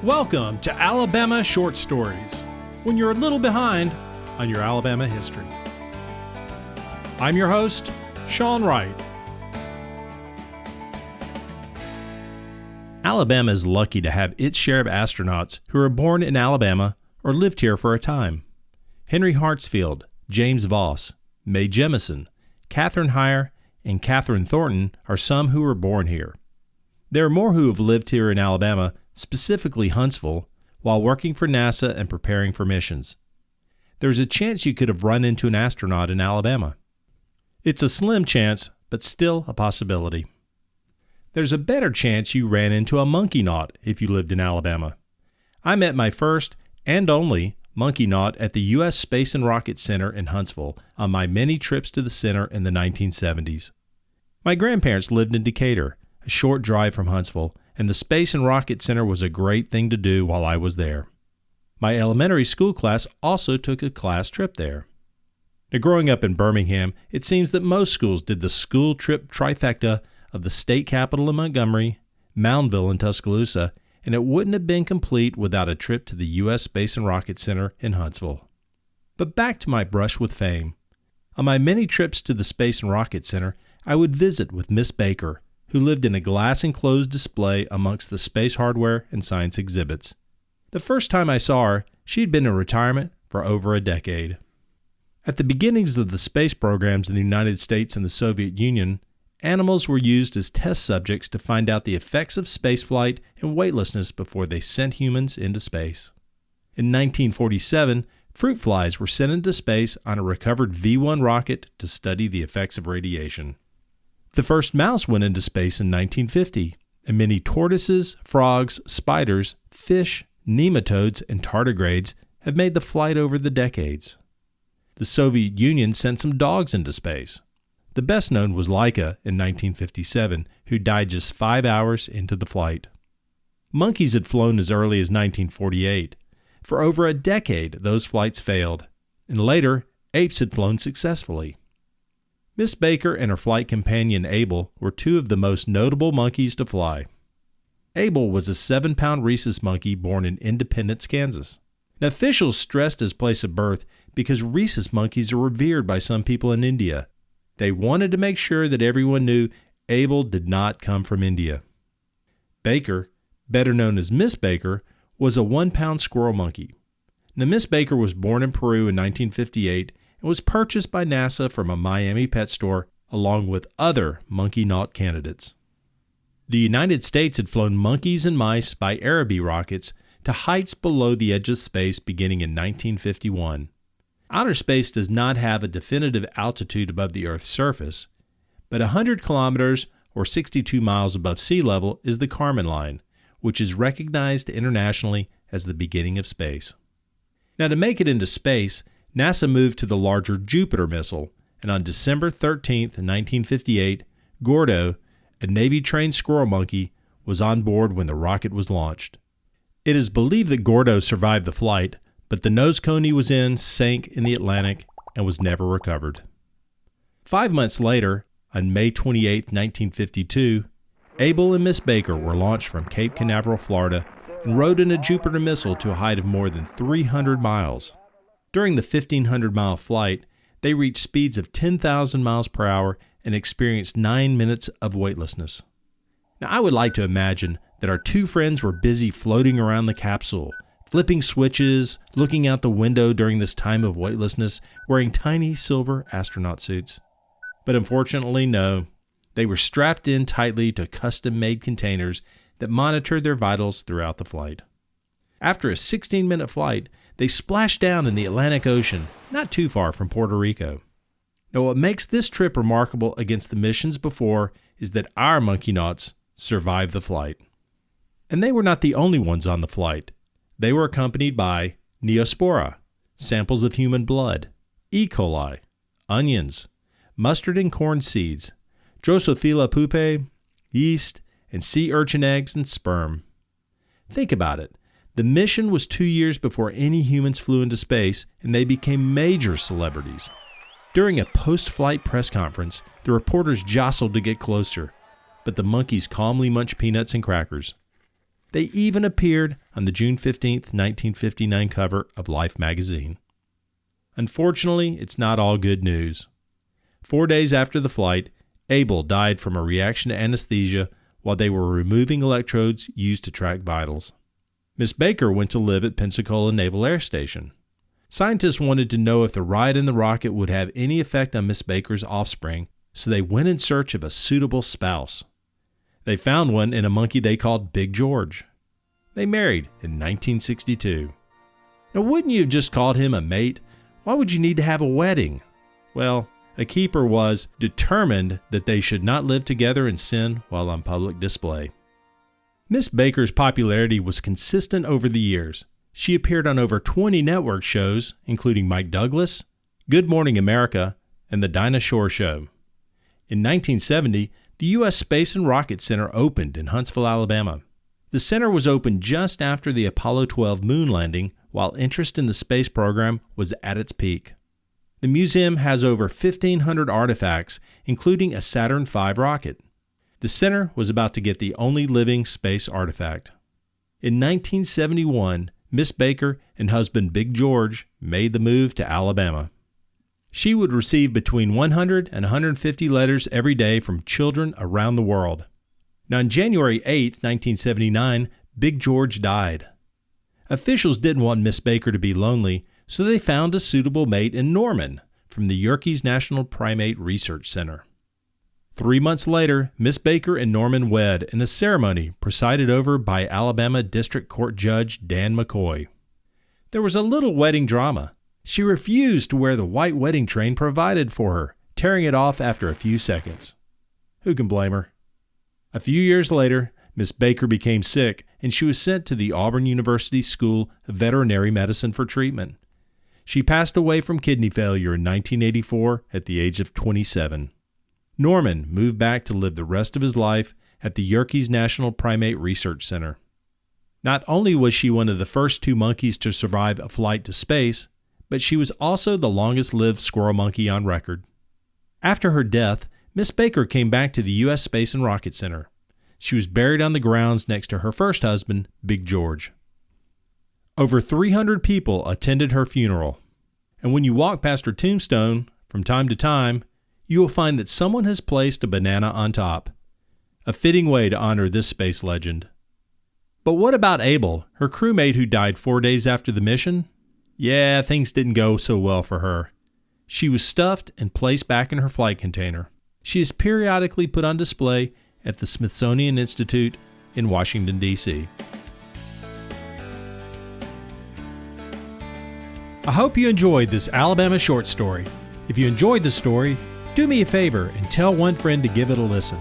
Welcome to Alabama Short Stories, when you're a little behind on your Alabama history. I'm your host, Sean Wright. Alabama is lucky to have its share of astronauts who were born in Alabama or lived here for a time. Henry Hartsfield, James Voss, Mae Jemison, Catherine Heyer, and Catherine Thornton are some who were born here. There are more who have lived here in Alabama, specifically Huntsville, while working for NASA and preparing for missions. There's a chance you could have run into an astronaut in Alabama. It's a slim chance, but still a possibility. There's a better chance you ran into a monkey-naut if you lived in Alabama. I met my first and only monkey-naut at the U.S. Space and Rocket Center in Huntsville on my many trips to the center in the 1970s. My grandparents lived in Decatur, a short drive from Huntsville, and the Space and Rocket Center was a great thing to do while I was there. My elementary school class also took a class trip there. Now, growing up in Birmingham, it seems that most schools did the school trip trifecta of the state capitol in Montgomery, Moundville in Tuscaloosa, and it wouldn't have been complete without a trip to the U.S. Space and Rocket Center in Huntsville. But back to my brush with fame. On my many trips to the Space and Rocket Center, I would visit with Miss Baker, who lived in a glass-enclosed display amongst the space hardware and science exhibits. The first time I saw her, she'd been in retirement for over a decade. At the beginnings of the space programs in the United States and the Soviet Union, animals were used as test subjects to find out the effects of spaceflight and weightlessness before they sent humans into space. In 1947, fruit flies were sent into space on a recovered V-1 rocket to study the effects of radiation. The first mouse went into space in 1950, and many tortoises, frogs, spiders, fish, nematodes, and tardigrades have made the flight over the decades. The Soviet Union sent some dogs into space. The best known was Laika in 1957, who died just 5 hours into the flight. Monkeys had flown as early as 1948. For over a decade, those flights failed, and later, apes had flown successfully. Miss Baker and her flight companion Abel were two of the most notable monkeys to fly. Abel was a 7-pound rhesus monkey born in Independence, Kansas. Now, officials stressed his place of birth because rhesus monkeys are revered by some people in India. They wanted to make sure that everyone knew Abel did not come from India. Baker, better known as Miss Baker, was a 1-pound squirrel monkey. Now, Miss Baker was born in Peru in 1958 and was purchased by NASA from a Miami pet store along with other monkey-naut candidates. The United States had flown monkeys and mice by Araby rockets to heights below the edge of space beginning in 1951. Outer space does not have a definitive altitude above the Earth's surface, but 100 kilometers or 62 miles above sea level is the Kármán line, which is recognized internationally as the beginning of space. Now, to make it into space, NASA moved to the larger Jupiter missile, and on December 13, 1958, Gordo, a Navy-trained squirrel monkey, was on board when the rocket was launched. It is believed that Gordo survived the flight, but the nose cone he was in sank in the Atlantic and was never recovered. 5 months later, on May 28, 1952, Abel and Miss Baker were launched from Cape Canaveral, Florida, and rode in a Jupiter missile to a height of more than 300 miles. During the 1,500-mile flight, they reached speeds of 10,000 miles per hour and experienced 9 minutes of weightlessness. Now, I would like to imagine that our two friends were busy floating around the capsule, flipping switches, looking out the window during this time of weightlessness, wearing tiny silver astronaut suits. But unfortunately, no. They were strapped in tightly to custom-made containers that monitored their vitals throughout the flight. After a 16-minute flight, they splashed down in the Atlantic Ocean, not too far from Puerto Rico. Now, what makes this trip remarkable against the missions before is that our monkey-nauts survived the flight. And they were not the only ones on the flight. They were accompanied by Neospora, samples of human blood, E. coli, onions, mustard and corn seeds, Drosophila pupae, yeast, and sea urchin eggs and sperm. Think about it. The mission was 2 years before any humans flew into space, and they became major celebrities. During a post-flight press conference, the reporters jostled to get closer, but the monkeys calmly munched peanuts and crackers. They even appeared on the June 15, 1959 cover of Life magazine. Unfortunately, it's not all good news. 4 days after the flight, Abel died from a reaction to anesthesia while they were removing electrodes used to track vitals. Miss Baker went to live at Pensacola Naval Air Station. Scientists wanted to know if the ride in the rocket would have any effect on Miss Baker's offspring, so they went in search of a suitable spouse. They found one in a monkey they called Big George. They married in 1962. Now, wouldn't you have just called him a mate? Why would you need to have a wedding? Well, a keeper was determined that they should not live together in sin while on public display. Miss Baker's popularity was consistent over the years. She appeared on over 20 network shows, including Mike Douglas, Good Morning America, and The Dinah Shore Show. In 1970, the U.S. Space and Rocket Center opened in Huntsville, Alabama. The center was opened just after the Apollo 12 moon landing, while interest in the space program was at its peak. The museum has over 1,500 artifacts, including a Saturn V rocket. The center was about to get the only living space artifact. In 1971, Miss Baker and husband Big George made the move to Alabama. She would receive between 100 and 150 letters every day from children around the world. Now, on January 8, 1979, Big George died. Officials didn't want Miss Baker to be lonely, so they found a suitable mate in Norman from the Yerkes National Primate Research Center. 3 months later, Miss Baker and Norman wed in a ceremony presided over by Alabama District Court Judge Dan McCoy. There was a little wedding drama. She refused to wear the white wedding train provided for her, tearing it off after a few seconds. Who can blame her? A few years later, Miss Baker became sick and she was sent to the Auburn University School of Veterinary Medicine for treatment. She passed away from kidney failure in 1984 at the age of 27. Norman moved back to live the rest of his life at the Yerkes National Primate Research Center. Not only was she one of the first 2 monkeys to survive a flight to space, but she was also the longest-lived squirrel monkey on record. After her death, Miss Baker came back to the U.S. Space and Rocket Center. She was buried on the grounds next to her first husband, Big George. Over 300 people attended her funeral, and when you walk past her tombstone, from time to time, you will find that someone has placed a banana on top. A fitting way to honor this space legend. But what about Abel, her crewmate who died 4 days after the mission? Yeah, things didn't go so well for her. She was stuffed and placed back in her flight container. She is periodically put on display at the Smithsonian Institute in Washington, D.C. I hope you enjoyed this Alabama short story. If you enjoyed the story, do me a favor and tell one friend to give it a listen.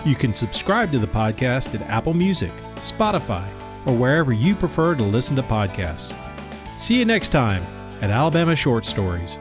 You can subscribe to the podcast at Apple Music, Spotify, or wherever you prefer to listen to podcasts. See you next time at Alabama Short Stories.